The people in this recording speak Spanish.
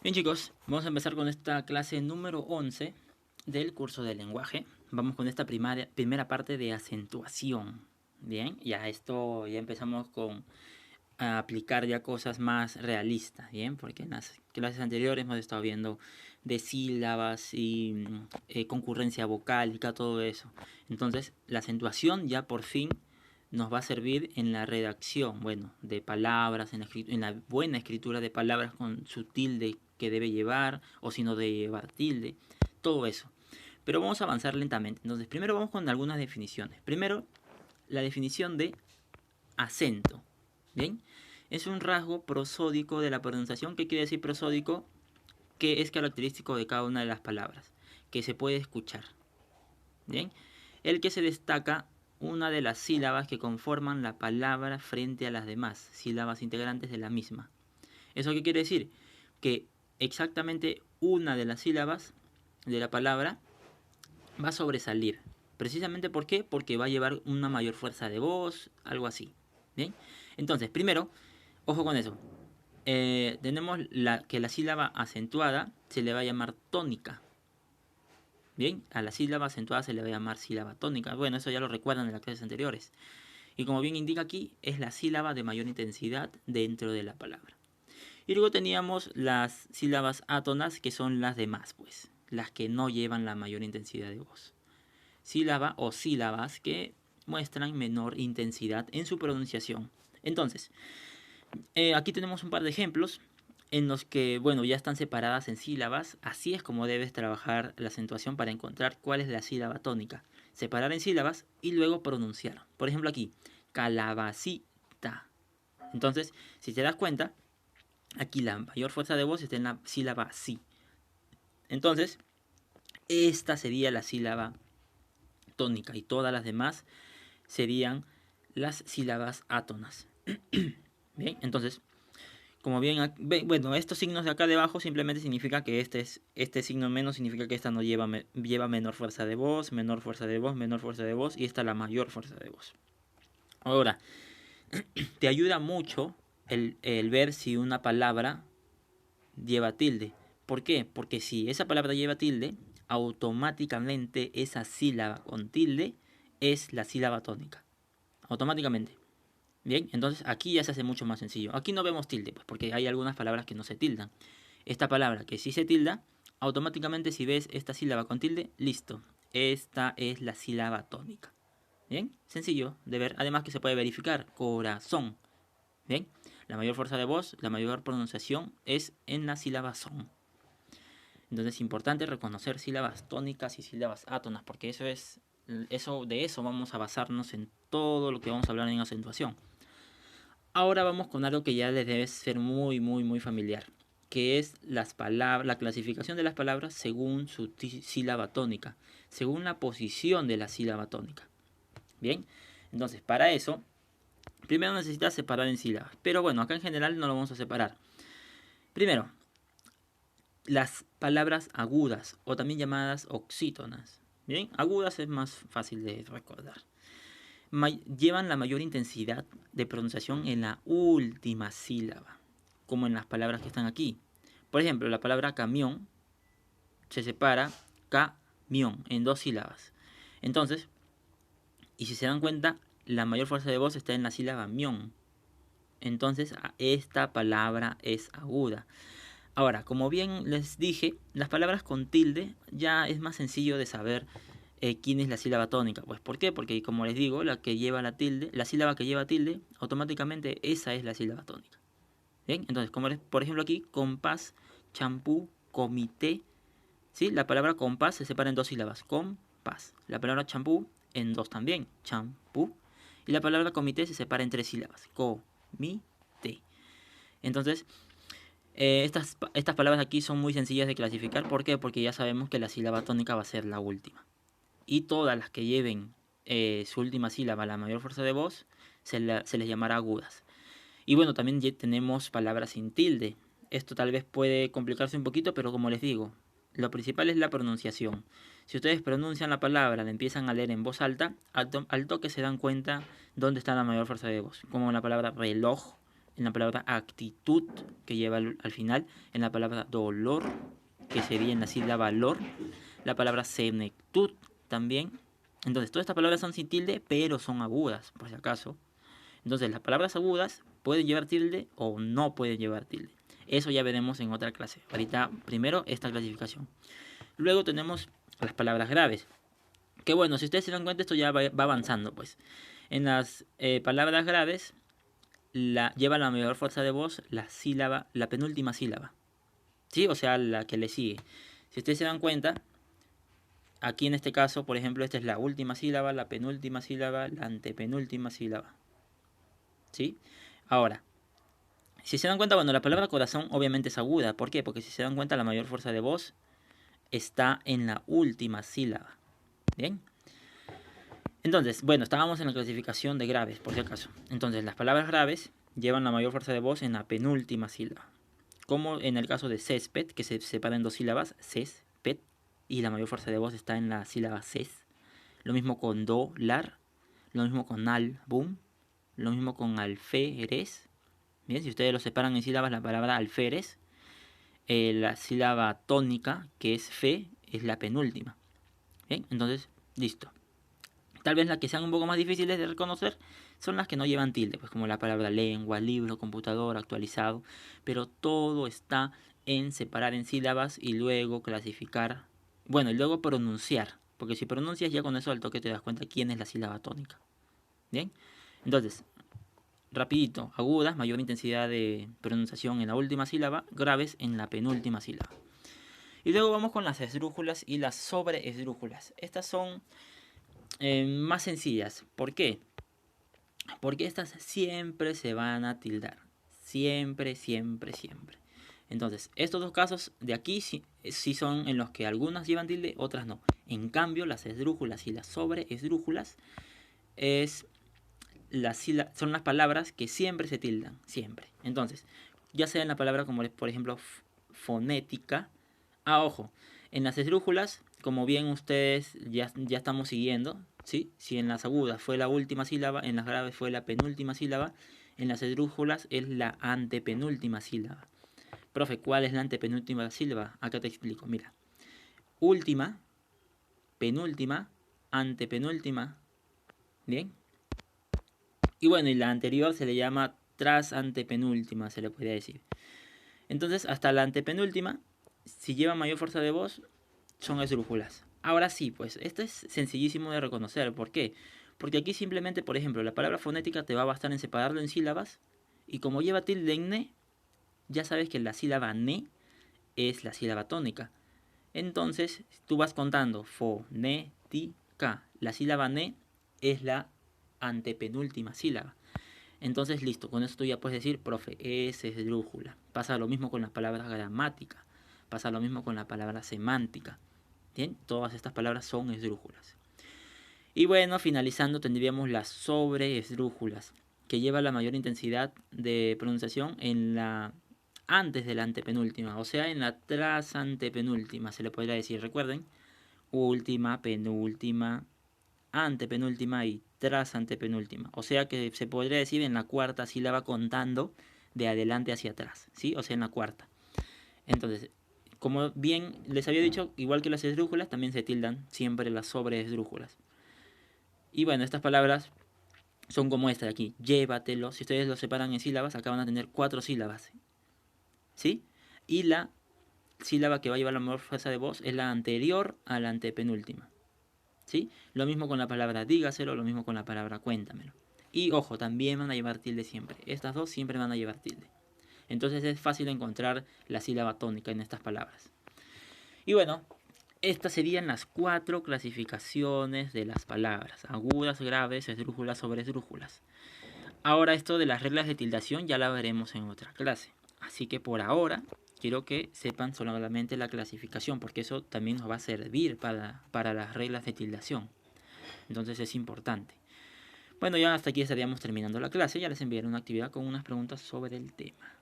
Bien chicos, vamos a empezar con esta clase número 11 del curso de lenguaje. Vamos con esta primera parte de acentuación. Bien, ya esto ya empezamos a aplicar ya cosas más realistas, bien, porque en las clases anteriores hemos estado viendo de sílabas y concurrencia vocálica, todo eso. Entonces, la acentuación ya por fin nos va a servir en la redacción, bueno, de palabras, en la buena escritura de palabras con su tilde que debe llevar, o si no debe llevar tilde, todo eso. Pero vamos a avanzar lentamente. Entonces, primero vamos con algunas definiciones. Primero, la definición de acento. ¿Bien? Es un rasgo prosódico de la pronunciación. ¿Qué quiere decir prosódico? Que es característico de cada una de las palabras, que se puede escuchar. ¿Bien? El que se destaca una de las sílabas que conforman la palabra frente a las demás sílabas integrantes de la misma. ¿Eso qué quiere decir? Que exactamente una de las sílabas de la palabra va a sobresalir. ¿Precisamente por qué? Porque va a llevar una mayor fuerza de voz, algo así. ¿Bien? Entonces, primero, ojo con eso. Tenemos que la sílaba acentuada se le va a llamar tónica. Bien, a la sílaba acentuada se le va a llamar sílaba tónica. Bueno, eso ya lo recuerdan de las clases anteriores. Y como bien indica aquí, es la sílaba de mayor intensidad dentro de la palabra. Y luego teníamos las sílabas átonas, que son las demás, pues, las que no llevan la mayor intensidad de voz. Sílaba o sílabas que muestran menor intensidad en su pronunciación. Entonces, aquí tenemos un par de ejemplos en los que, bueno, ya están separadas en sílabas. Así es como debes trabajar la acentuación para encontrar cuál es la sílaba tónica. Separar en sílabas y luego pronunciar. Por ejemplo aquí, calabacita. Entonces, si te das cuenta, aquí la mayor fuerza de voz está en la sílaba sí. Entonces, esta sería la sílaba tónica y todas las demás serían las sílabas átonas. Bien, entonces, como bien, bueno, estos signos de acá debajo simplemente significa que este signo menos significa que esta no lleva menor fuerza de voz, menor fuerza de voz, menor fuerza de voz, y esta la mayor fuerza de voz. Ahora, te ayuda mucho el ver si una palabra lleva tilde. ¿Por qué? Porque si esa palabra lleva tilde, automáticamente esa sílaba con tilde es la sílaba tónica. Automáticamente. Bien, entonces aquí ya se hace mucho más sencillo. Aquí no vemos tilde, pues porque hay algunas palabras que no se tildan. Esta palabra que sí se tilda, automáticamente si ves esta sílaba con tilde, listo. Esta es la sílaba tónica. Bien, sencillo de ver. Además que se puede verificar. Corazón. Bien, la mayor fuerza de voz, la mayor pronunciación es en la sílaba son. Entonces es importante reconocer sílabas tónicas y sílabas átonas, porque de eso vamos a basarnos en todo lo que vamos a hablar en acentuación. Ahora vamos con algo que ya les debe ser muy familiar, que es la clasificación de las palabras según su sílaba tónica, según la posición de la sílaba tónica. Bien, entonces para eso, primero necesitas separar en sílabas, pero bueno, acá en general no lo vamos a separar. Primero, las palabras agudas o también llamadas oxítonas. Bien, agudas es más fácil de recordar. Llevan la mayor intensidad de pronunciación en la última sílaba, como en las palabras que están aquí. Por ejemplo, la palabra camión se separa camión en dos sílabas. Entonces, y si se dan cuenta, la mayor fuerza de voz está en la sílaba mión. Entonces, esta palabra es aguda. Ahora, como bien les dije, las palabras con tilde ya es más sencillo de saber quién es la sílaba tónica. Pues ¿por qué? Porque como les digo, la que lleva la tilde, la sílaba que lleva tilde, automáticamente esa es la sílaba tónica. Bien, entonces, como por ejemplo aquí, compás, champú, comité, ¿sí? La palabra compás se separa en dos sílabas, compás. La palabra champú en dos también, champú. Y la palabra comité se separa en tres sílabas, comité. Entonces, estas palabras aquí son muy sencillas de clasificar. ¿Por qué? Porque ya sabemos que la sílaba tónica va a ser la última. Y todas las que lleven su última sílaba, la mayor fuerza de voz, se les llamará agudas. Y bueno, también tenemos palabras sin tilde. Esto tal vez puede complicarse un poquito, pero como les digo, lo principal es la pronunciación. Si ustedes pronuncian la palabra, la empiezan a leer en voz alta, al toque se dan cuenta dónde está la mayor fuerza de voz. Como la palabra reloj, en la palabra actitud, que lleva al final, en la palabra dolor, que sería en la sílaba lor, la palabra senectud también. Entonces, todas estas palabras son sin tilde, pero son agudas, por si acaso. Entonces, las palabras agudas pueden llevar tilde o no pueden llevar tilde. Eso ya veremos en otra clase. Ahorita, primero, esta clasificación. Luego tenemos las palabras graves. Que bueno, si ustedes se dan cuenta, esto ya va avanzando, pues. En las palabras graves, lleva la mayor fuerza de voz la penúltima sílaba. ¿Sí? O sea, la que le sigue. Si ustedes se dan cuenta, aquí en este caso, por ejemplo, esta es la última sílaba, la penúltima sílaba, la antepenúltima sílaba. ¿Sí? Ahora, si se dan cuenta, bueno, la palabra corazón obviamente es aguda. ¿Por qué? Porque si se dan cuenta, la mayor fuerza de voz está en la última sílaba. ¿Bien? Entonces, bueno, estábamos en la clasificación de graves, por si acaso. Entonces, las palabras graves llevan la mayor fuerza de voz en la penúltima sílaba. Como en el caso de césped, que se separa en dos sílabas, césped, y la mayor fuerza de voz está en la sílaba ces. Lo mismo con dólar, lo mismo con álbum, lo mismo con alférez. Bien, si ustedes lo separan en sílabas, la palabra alférez, la sílaba tónica, que es fe, es la penúltima. Bien, entonces, listo. Tal vez las que sean un poco más difíciles de reconocer son las que no llevan tilde, pues como la palabra lengua, libro, computador, actualizado. Pero todo está en separar en sílabas y luego clasificar. Bueno, y luego pronunciar. Porque si pronuncias ya con eso al toque te das cuenta quién es la sílaba tónica. Bien, entonces, rapidito, agudas, mayor intensidad de pronunciación en la última sílaba, graves en la penúltima sílaba. Y luego vamos con las esdrújulas y las sobreesdrújulas. Estas son más sencillas. ¿Por qué? Porque estas siempre se van a tildar. Siempre, siempre, siempre. Entonces, estos dos casos de aquí sí son en los que algunas llevan tilde, otras no. En cambio, las esdrújulas y las sobreesdrújulas son las palabras que siempre se tildan. Siempre. Entonces, ya sea en la palabra como por ejemplo fonética. Ojo. En las esdrújulas, como bien ustedes ya estamos siguiendo, ¿sí? Si en las agudas fue la última sílaba, en las graves fue la penúltima sílaba, en las esdrújulas es la antepenúltima sílaba. Profe, ¿cuál es la antepenúltima sílaba? Acá te explico, mira. Última, penúltima, antepenúltima, ¿bien? Y bueno, y la anterior se le llama tras antepenúltima, se le podría decir. Entonces, hasta la antepenúltima, si lleva mayor fuerza de voz, son esdrújulas. Ahora sí, pues, esto es sencillísimo de reconocer. ¿Por qué? Porque aquí simplemente, por ejemplo, la palabra fonética te va a bastar en separarlo en sílabas. Y como lleva tilde en ne, ya sabes que la sílaba ne es la sílaba tónica. Entonces, tú vas contando fonética. La sílaba ne es la antepenúltima sílaba. Entonces, listo, con eso tú ya puedes decir, profe, es esdrújula. Pasa lo mismo con las palabras gramática. Pasa lo mismo con la palabra semántica. Bien, todas estas palabras son esdrújulas. Y bueno, finalizando tendríamos las sobreesdrújulas, que lleva la mayor intensidad de pronunciación antes de la antepenúltima, o sea, en la tras antepenúltima, se le podría decir, recuerden, última, penúltima, antepenúltima y tras antepenúltima. O sea que se podría decir en la cuarta sílaba contando de adelante hacia atrás, ¿sí? O sea, en la cuarta. Entonces, como bien les había dicho, igual que las esdrújulas, también se tildan siempre las sobreesdrújulas. Y bueno, estas palabras son como esta de aquí, llévatelo. Si ustedes lo separan en sílabas, acá van a tener 4 sílabas, ¿sí? Y la sílaba que va a llevar la mayor fuerza de voz es la anterior a la antepenúltima, ¿sí? Lo mismo con la palabra dígaselo, lo mismo con la palabra cuéntamelo. Y ojo, también van a llevar tilde siempre. Estas dos siempre van a llevar tilde. Entonces es fácil encontrar la sílaba tónica en estas palabras. Y bueno, estas serían las 4 clasificaciones de las palabras: agudas, graves, esdrújulas, sobreesdrújulas. Ahora esto de las reglas de tildación ya la veremos en otra clase. Así que por ahora quiero que sepan solamente la clasificación, porque eso también nos va a servir para las reglas de tildación. Entonces es importante. Bueno, ya hasta aquí estaríamos terminando la clase. Ya les enviaré una actividad con unas preguntas sobre el tema.